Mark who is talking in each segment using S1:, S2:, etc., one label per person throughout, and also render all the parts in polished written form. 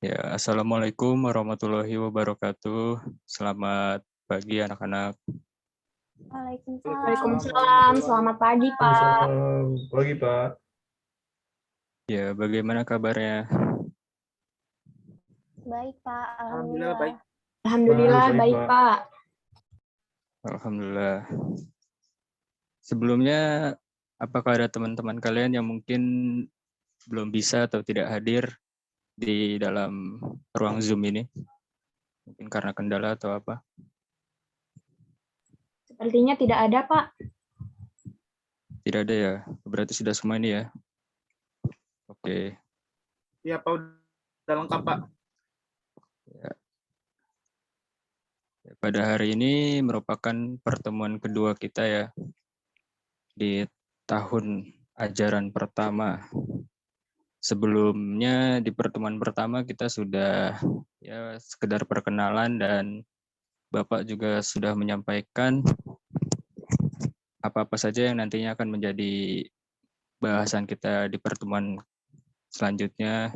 S1: Ya, Assalamualaikum warahmatullahi wabarakatuh. Selamat pagi anak-anak.
S2: Waalaikumsalam.
S3: Waalaikumsalam, selamat pagi Pak.
S4: Waalaikumsalam. Pagi, Pak.
S1: Ya, bagaimana kabarnya?
S2: Baik, Pak.
S3: Alhamdulillah baik.
S2: Alhamdulillah.
S3: Alhamdulillah
S4: Baik,
S3: baik
S4: Pak.
S3: Pak.
S1: Alhamdulillah. Sebelumnya, apakah ada teman-teman kalian yang mungkin belum bisa atau tidak hadir di dalam ruang Zoom ini? Mungkin karena kendala atau apa?
S3: Sepertinya tidak ada Pak.
S1: Tidak ada ya? Berarti sudah semua ini ya? Oke.
S4: Iya, Pak. Udah lengkap, Pak.
S1: Pada hari ini merupakan pertemuan kedua kita ya di tahun ajaran pertama. Sebelumnya di pertemuan pertama kita sudah ya sekedar perkenalan dan Bapak juga sudah menyampaikan apa-apa saja yang nantinya akan menjadi bahasan kita di pertemuan selanjutnya.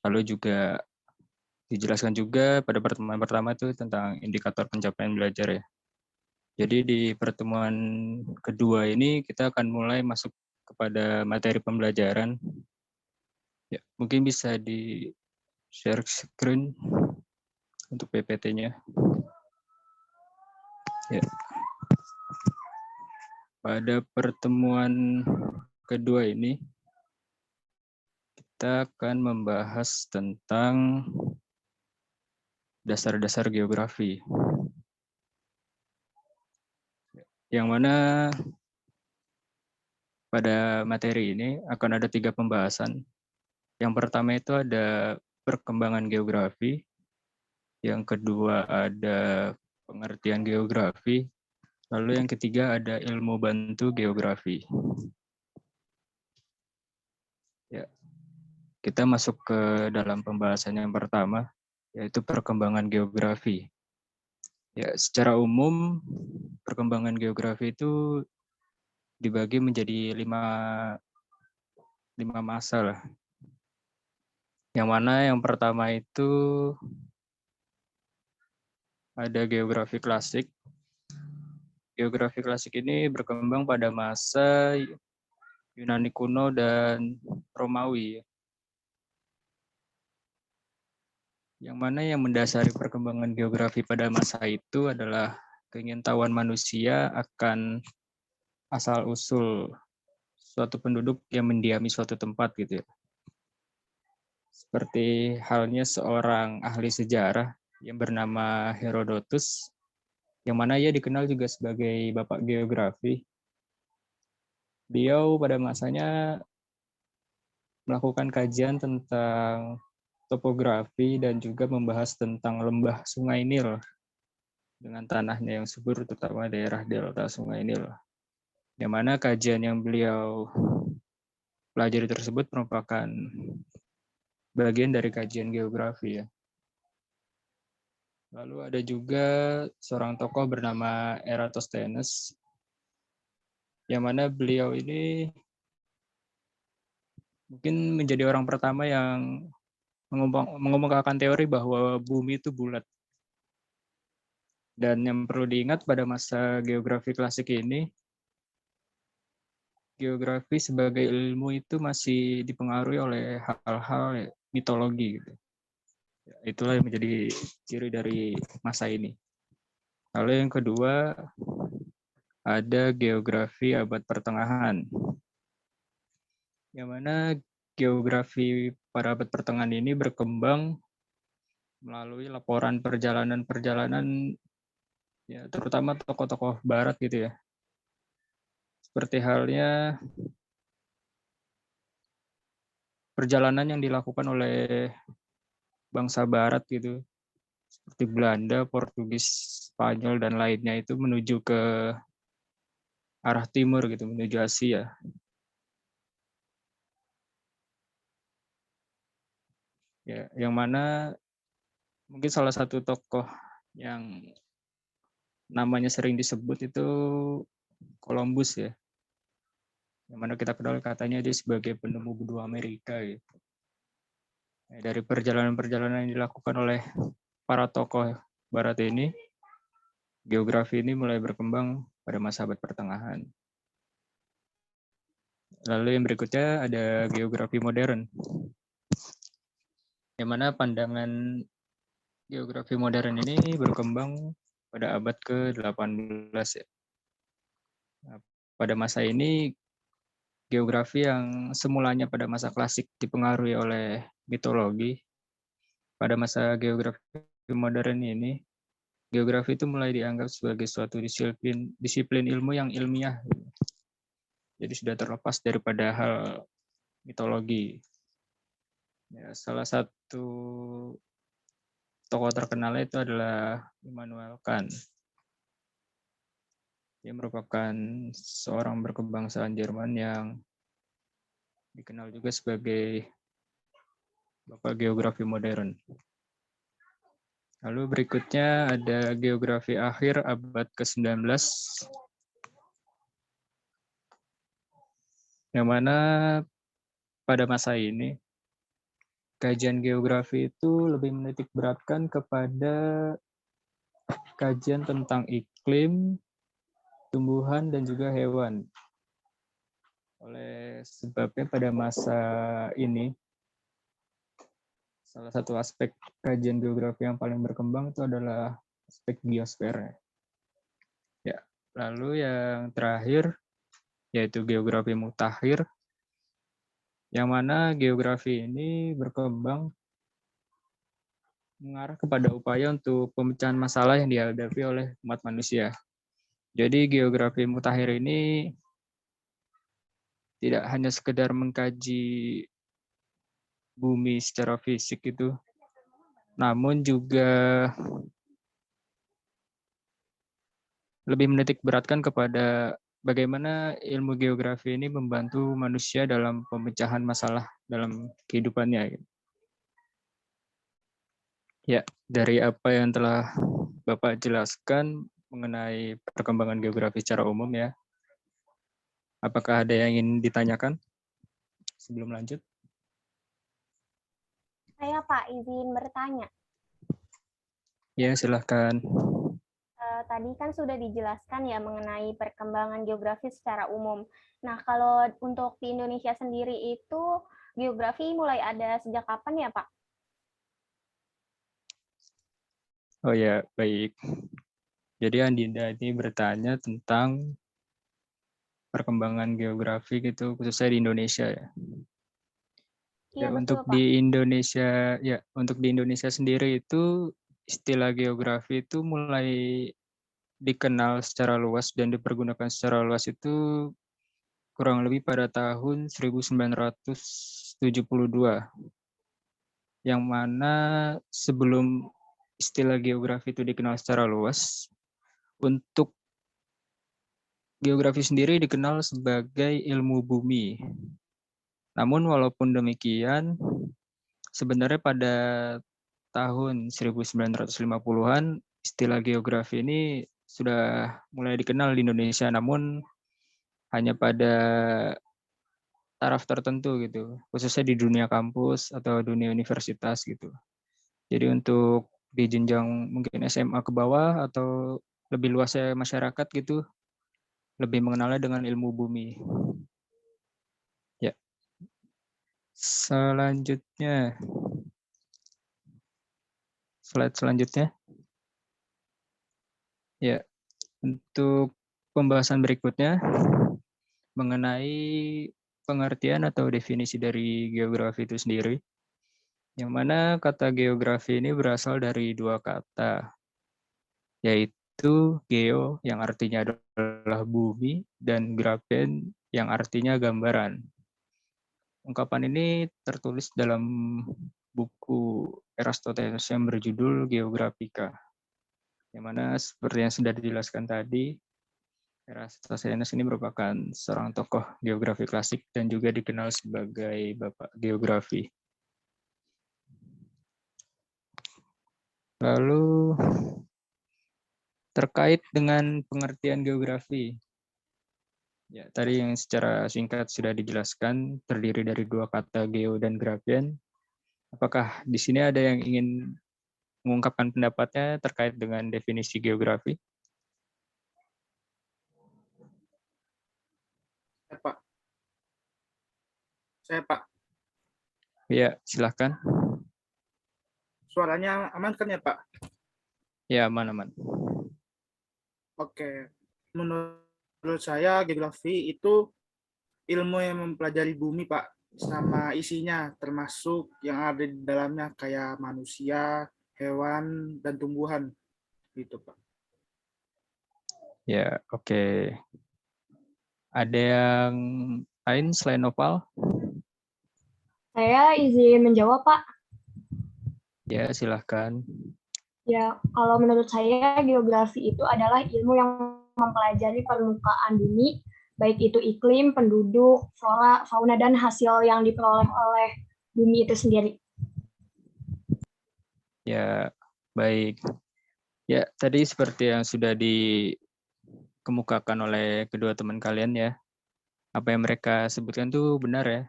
S1: Lalu juga dijelaskan juga pada pertemuan pertama itu tentang indikator pencapaian belajar ya. Jadi di pertemuan kedua ini kita akan mulai masuk kepada materi pembelajaran. Ya, mungkin bisa di share screen untuk PPT-nya. Ya. Pada pertemuan kedua ini kita akan membahas tentang dasar-dasar geografi. Yang mana pada materi ini akan ada 3 pembahasan. Yang pertama itu ada perkembangan geografi, yang kedua ada pengertian geografi, lalu yang ketiga ada ilmu bantu geografi. Ya, kita masuk ke dalam pembahasan yang pertama, yaitu perkembangan geografi. Ya, secara umum perkembangan geografi itu dibagi menjadi lima masa lah. Yang mana yang pertama itu ada geografi klasik. Geografi klasik ini berkembang pada masa Yunani kuno dan Romawi. Yang mana yang mendasari perkembangan geografi pada masa itu adalah keingintahuan manusia akan asal-usul suatu penduduk yang mendiami suatu tempat gitu ya. Seperti halnya seorang ahli sejarah yang bernama Herodotus, yang mana ia dikenal juga sebagai bapak geografi. Beliau pada masanya melakukan kajian tentang topografi dan juga membahas tentang lembah Sungai Nil dengan tanahnya yang subur, terutama daerah delta Sungai Nil. Yang mana kajian yang beliau pelajari tersebut merupakan bagian dari kajian geografi ya. Lalu ada juga seorang tokoh bernama Eratosthenes, yang mana beliau ini mungkin menjadi orang pertama yang mengemukakan teori bahwa bumi itu bulat. Dan yang perlu diingat pada masa geografi klasik ini, geografi sebagai ilmu itu masih dipengaruhi oleh hal-hal mitologi gitu. Itulah yang menjadi ciri dari masa ini. Lalu yang kedua, ada geografi abad pertengahan. Yang mana geografi pada abad pertengahan ini berkembang melalui laporan perjalanan-perjalanan ya terutama tokoh-tokoh barat gitu ya. Seperti halnya perjalanan yang dilakukan oleh bangsa barat gitu, seperti Belanda, Portugis, Spanyol dan lainnya itu menuju ke arah timur gitu, menuju Asia. Ya, yang mana mungkin salah satu tokoh yang namanya sering disebut itu Columbus ya. Yang mana kita kenal katanya dia sebagai penemu benua Amerika gitu. Dari perjalanan-perjalanan yang dilakukan oleh para tokoh Barat ini, geografi ini mulai berkembang pada masa abad pertengahan. Lalu yang berikutnya ada geografi modern, yang mana pandangan geografi modern ini berkembang pada abad ke-18 ya. Nah, pada masa ini geografi yang semulanya pada masa klasik dipengaruhi oleh mitologi, pada masa geografi modern ini geografi itu mulai dianggap sebagai suatu disiplin ilmu yang ilmiah. Jadi sudah terlepas daripada hal mitologi. Ya, salah satu tokoh terkenalnya itu adalah Immanuel Kant. Dia merupakan seorang berkebangsaan Jerman yang dikenal juga sebagai Bapak Geografi Modern. Lalu berikutnya ada geografi akhir abad ke-19, yang mana pada masa ini kajian geografi itu lebih menitik beratkan kepada kajian tentang iklim, tumbuhan, dan juga hewan. Oleh sebabnya pada masa ini, salah satu aspek kajian geografi yang paling berkembang itu adalah aspek biosfer. Ya, lalu yang terakhir yaitu geografi mutakhir, yang mana geografi ini berkembang mengarah kepada upaya untuk pemecahan masalah yang dihadapi oleh umat manusia. Jadi geografi mutakhir ini tidak hanya sekedar mengkaji bumi secara fisik itu, namun juga lebih menitik beratkan kepada bagaimana ilmu geografi ini membantu manusia dalam pemecahan masalah dalam kehidupannya. Ya, dari apa yang telah Bapak jelaskan mengenai perkembangan geografi secara umum ya, apakah ada yang ingin ditanyakan sebelum lanjut?
S3: Saya Pak izin bertanya.
S1: Ya, silahkan.
S3: Tadi kan sudah dijelaskan ya mengenai perkembangan geografi secara umum. Nah, kalau untuk di Indonesia sendiri itu geografi mulai ada sejak kapan ya, Pak?
S1: Oh ya, baik. Jadi Andinda ini bertanya tentang perkembangan geografi gitu, khususnya di Indonesia ya.
S3: Iya,
S1: Untuk
S3: betul, Pak.
S1: di Indonesia ya, untuk di Indonesia sendiri itu istilah geografi itu mulai dikenal secara luas dan dipergunakan secara luas itu kurang lebih pada tahun 1972, yang mana sebelum istilah geografi itu dikenal secara luas, untuk geografi sendiri dikenal sebagai ilmu bumi. Namun walaupun demikian, sebenarnya pada tahun 1950-an istilah geografi ini sudah mulai dikenal di Indonesia, namun hanya pada taraf tertentu gitu, khususnya di dunia kampus atau dunia universitas gitu. Jadi untuk di jenjang mungkin SMA ke bawah atau lebih luasnya masyarakat gitu, lebih mengenalnya dengan ilmu bumi. Ya, selanjutnya, slide selanjutnya. Ya, untuk pembahasan berikutnya mengenai pengertian atau definisi dari geografi itu sendiri, yang mana kata geografi ini berasal dari dua kata, yaitu geo yang artinya adalah bumi dan graphen yang artinya gambaran. Ungkapan ini tertulis dalam buku Eratosthenes yang berjudul Geographica, yang mana seperti yang sudah dijelaskan tadi, Eratosthenes ini merupakan seorang tokoh geografi klasik dan juga dikenal sebagai Bapak Geografi. Lalu terkait dengan pengertian geografi, ya tadi yang secara singkat sudah dijelaskan, terdiri dari dua kata geo dan graphen, Apakah di sini ada yang ingin mengungkapkan pendapatnya terkait dengan definisi geografi?
S4: Pak. Saya, Pak.
S1: Ya, silakan.
S4: Suaranya aman kan ya, Pak?
S1: Ya, aman-aman.
S4: Oke. Menurut saya, geografi itu ilmu yang mempelajari bumi, Pak. Sama isinya, termasuk yang ada di dalamnya, kayak manusia, hewan, dan tumbuhan. Gitu, Pak.
S1: Ya, oke. Ada yang lain selain Nopal?
S2: Saya izin menjawab, Pak.
S1: Ya, silahkan.
S2: Ya, kalau menurut saya geografi itu adalah ilmu yang mempelajari permukaan bumi, baik itu iklim, penduduk, flora, fauna, dan hasil yang diperoleh oleh bumi itu sendiri.
S1: Ya, baik. Ya, tadi seperti yang sudah dikemukakan oleh kedua teman kalian ya. Apa yang mereka sebutkan itu benar ya.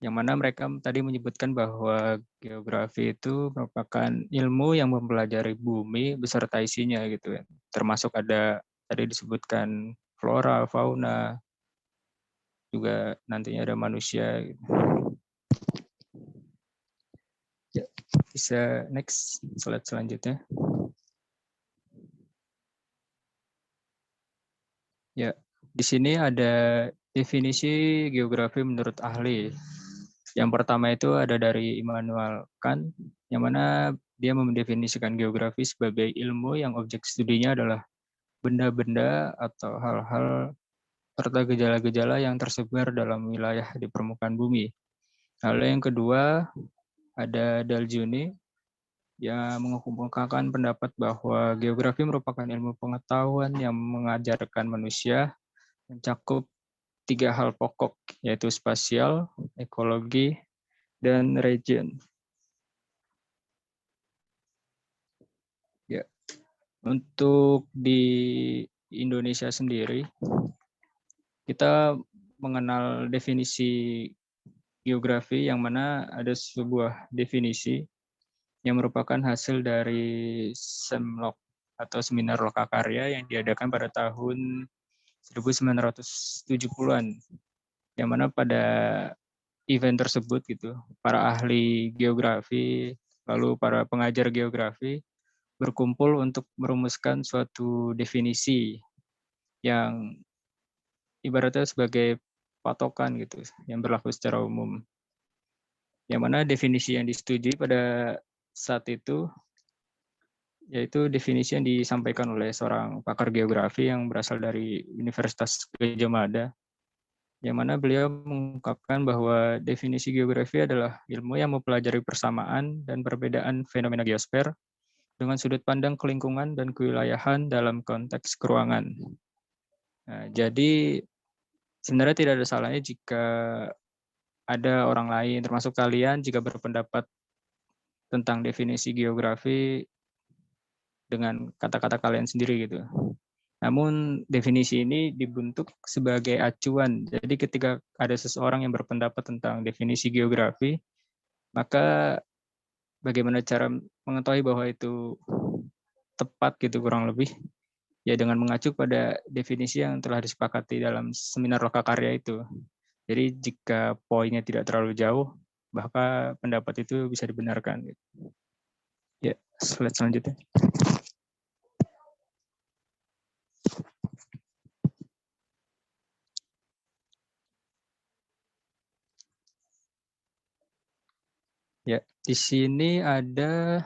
S1: Yang mana mereka tadi menyebutkan bahwa geografi itu merupakan ilmu yang mempelajari bumi beserta isinya gitu ya. Termasuk ada tadi disebutkan flora, fauna, juga nantinya ada manusia. Gitu. Ya, bisa next slide selanjutnya. Ya, di sini ada definisi geografi menurut ahli. Yang pertama itu ada dari Immanuel Kant, yang mana dia mendefinisikan geografi sebagai ilmu yang objek studinya adalah benda-benda atau hal-hal serta gejala-gejala yang tersebar dalam wilayah di permukaan bumi. Lalu yang kedua ada Daljuni yang mengemukakan pendapat bahwa geografi merupakan ilmu pengetahuan yang mengajarkan manusia mencakup 3 hal pokok, yaitu spasial, ekologi, dan region. Ya, untuk di Indonesia sendiri, kita mengenal definisi geografi yang mana ada sebuah definisi yang merupakan hasil dari Semlok atau Seminar Lokakarya yang diadakan pada tahun 1970-an, yang mana pada event tersebut gitu, para ahli geografi, lalu para pengajar geografi berkumpul untuk merumuskan suatu definisi yang ibaratnya sebagai patokan gitu, yang berlaku secara umum. Yang mana definisi yang disetujui pada saat itu yaitu definisi yang disampaikan oleh seorang pakar geografi yang berasal dari Universitas Gadjah Mada, yang mana beliau mengungkapkan bahwa definisi geografi adalah ilmu yang mempelajari persamaan dan perbedaan fenomena geosfer dengan sudut pandang kelingkungan dan kewilayahan dalam konteks keruangan. Nah, jadi sebenarnya tidak ada salahnya jika ada orang lain, termasuk kalian, jika berpendapat tentang definisi geografi dengan kata-kata kalian sendiri gitu. Namun definisi ini dibentuk sebagai acuan. Jadi ketika ada seseorang yang berpendapat tentang definisi geografi, maka bagaimana cara mengetahui bahwa itu tepat gitu kurang lebih, ya dengan mengacu pada definisi yang telah disepakati dalam seminar lokakarya itu. Jadi jika poinnya tidak terlalu jauh, maka pendapat itu bisa dibenarkan. Ya, slide selanjutnya. Ya, di sini ada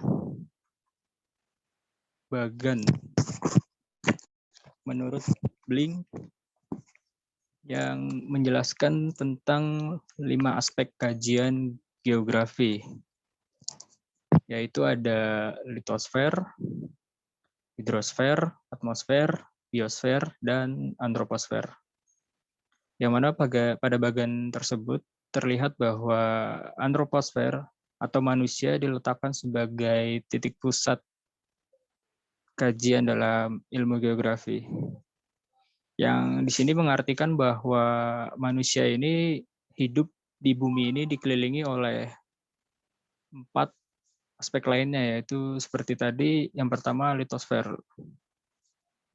S1: bagan menurut Blink yang menjelaskan tentang 5 aspek kajian geografi, yaitu ada litosfer, hidrosfer, atmosfer, biosfer, dan antroposfer. Yang mana pada bagian tersebut terlihat bahwa antroposfer atau manusia diletakkan sebagai titik pusat kajian dalam ilmu geografi. Yang di sini mengartikan bahwa manusia ini hidup di bumi ini dikelilingi oleh 4 aspek lainnya, yaitu seperti tadi, yang pertama litosfer,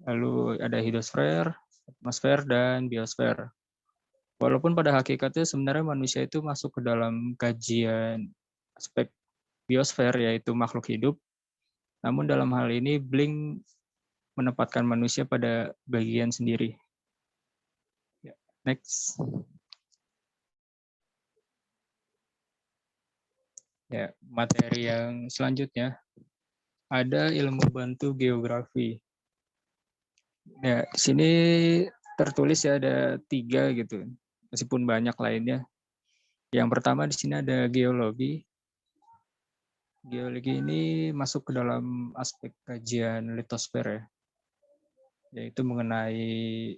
S1: lalu ada hidrosfer, atmosfer, dan biosfer. Walaupun pada hakikatnya sebenarnya manusia itu masuk ke dalam kajian aspek biosfer, yaitu makhluk hidup, namun dalam hal ini Blink menempatkan manusia pada bagian sendiri. Next. Ya, materi yang selanjutnya ada ilmu bantu geografi. Ya, di sini tertulis ya ada 3 gitu, meskipun banyak lainnya. Yang pertama di sini ada geologi. Geologi ini masuk ke dalam aspek kajian litosfer ya, yaitu mengenai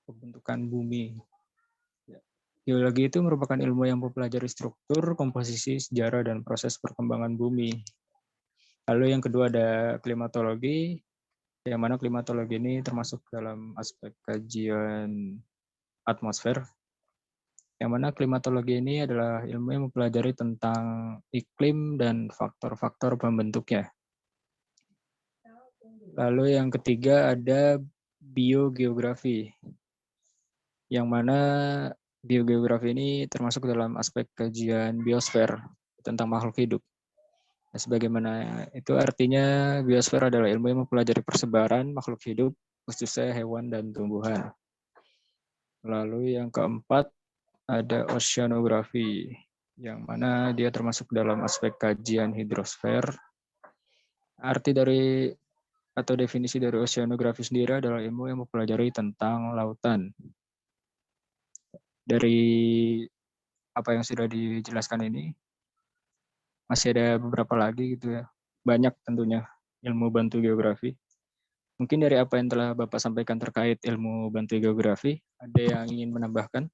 S1: pembentukan bumi. Geologi itu merupakan ilmu yang mempelajari struktur, komposisi, sejarah, dan proses perkembangan bumi. Lalu yang kedua ada klimatologi, yang mana klimatologi ini termasuk dalam aspek kajian atmosfer, yang mana klimatologi ini adalah ilmu yang mempelajari tentang iklim dan faktor-faktor pembentuknya. Lalu yang ketiga ada biogeografi, yang mana biogeografi ini termasuk dalam aspek kajian biosfer tentang makhluk hidup. Nah, sebagaimana itu artinya biosfer adalah ilmu yang mempelajari persebaran makhluk hidup, khususnya hewan dan tumbuhan. Lalu yang keempat ada oceanografi, yang mana dia termasuk dalam aspek kajian hidrosfer. Arti dari atau definisi dari oceanografi sendiri adalah ilmu yang mempelajari tentang lautan. Dari apa yang sudah dijelaskan ini, masih ada beberapa lagi gitu ya. Banyak tentunya ilmu bantu geografi. Mungkin dari apa yang telah Bapak sampaikan terkait ilmu bantu geografi, ada yang ingin menambahkan?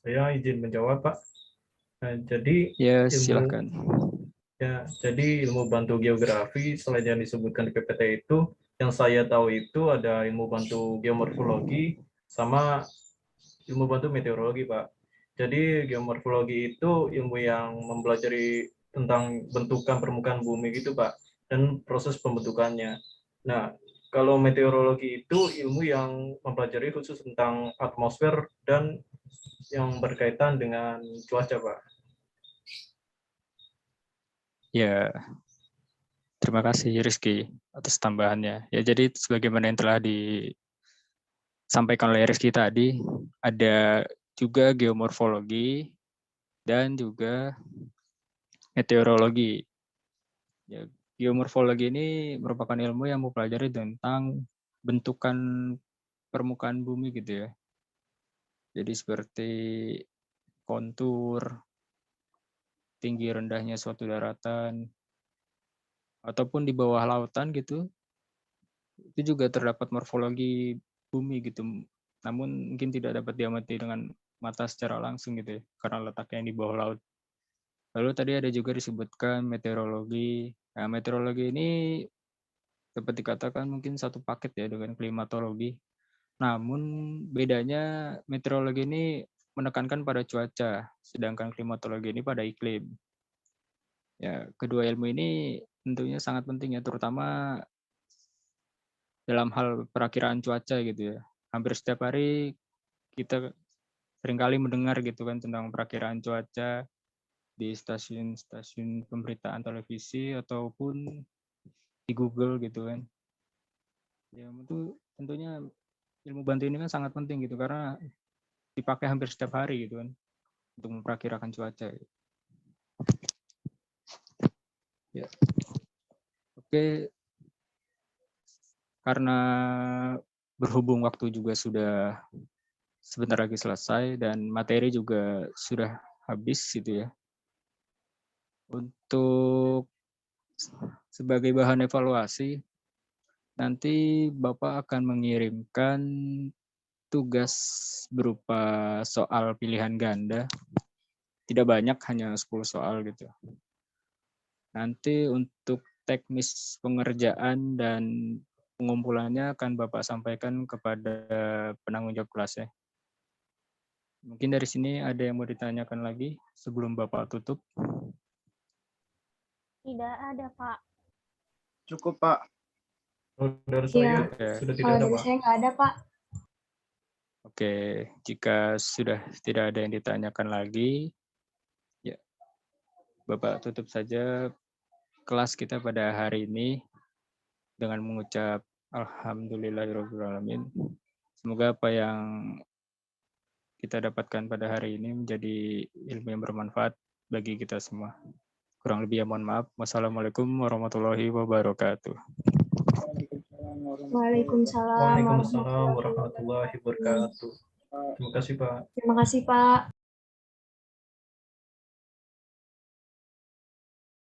S5: Saya izin menjawab, Pak. Nah, jadi
S1: Ya, silakan.
S5: jadi ilmu bantu geografi selain yang disebutkan di PPT itu, yang saya tahu itu ada ilmu bantu geomorfologi sama ilmu bantu meteorologi, Pak. Jadi geomorfologi itu ilmu yang mempelajari tentang bentukan permukaan bumi gitu, Pak, dan proses pembentukannya. Nah, kalau meteorologi itu ilmu yang mempelajari khusus tentang atmosfer dan yang berkaitan dengan cuaca, Pak.
S1: Ya, terima kasih Rizky atas tambahannya. Ya, jadi sebagaimana yang telah disampaikan oleh Rizky tadi, ada juga geomorfologi dan juga meteorologi. Ya, geomorfologi ini merupakan ilmu yang mempelajari tentang bentukan permukaan bumi gitu ya. Jadi seperti kontur, tinggi rendahnya suatu daratan, ataupun di bawah lautan gitu, itu juga terdapat morfologi bumi gitu. Namun mungkin tidak dapat diamati dengan mata secara langsung gitu ya, karena letaknya di bawah laut. Lalu tadi ada juga disebutkan meteorologi. Nah, meteorologi ini dapat dikatakan mungkin satu paket ya dengan klimatologi. Namun bedanya meteorologi ini menekankan pada cuaca, sedangkan klimatologi ini pada iklim. Ya, kedua ilmu ini tentunya sangat penting ya, terutama dalam hal perakiraan cuaca gitu ya. Hampir setiap hari kita seringkali mendengar gitu kan tentang perakiraan cuaca di stasiun-stasiun pemberitaan televisi ataupun di Google gitu kan. Ya itu tentunya ilmu bantu ini kan sangat penting gitu karena dipakai hampir setiap hari gitu kan untuk memperkirakan cuaca. Ya. Oke, karena berhubung waktu juga sudah sebentar lagi selesai dan materi juga sudah habis gitu ya. Untuk sebagai bahan evaluasi, nanti Bapak akan mengirimkan tugas berupa soal pilihan ganda. Tidak banyak, hanya 10 soal gitu. Nanti untuk teknis pengerjaan dan pengumpulannya akan Bapak sampaikan kepada penanggung jawab kelasnya. Mungkin dari sini ada yang mau ditanyakan lagi sebelum Bapak tutup?
S3: Tidak ada, Pak.
S4: Cukup, Pak.
S5: Oh, dari
S2: Iya.
S5: saya sudah tidak
S2: Kalau
S5: ada,
S2: dari
S5: Pak.
S2: saya nggak ada, Pak.
S1: Oke, jika sudah tidak ada yang ditanyakan lagi, ya Bapak tutup saja kelas kita pada hari ini dengan mengucap Alhamdulillahirrahmanirrahim. Semoga apa yang kita dapatkan pada hari ini menjadi ilmu yang bermanfaat bagi kita semua. Kurang lebih ya mohon maaf. Wassalamualaikum warahmatullahi wabarakatuh.
S2: Waalaikumsalam
S5: Waalaikumsalam warahmatullahi wabarakatuh. Terima kasih, Pak.
S2: Terima kasih, Pak.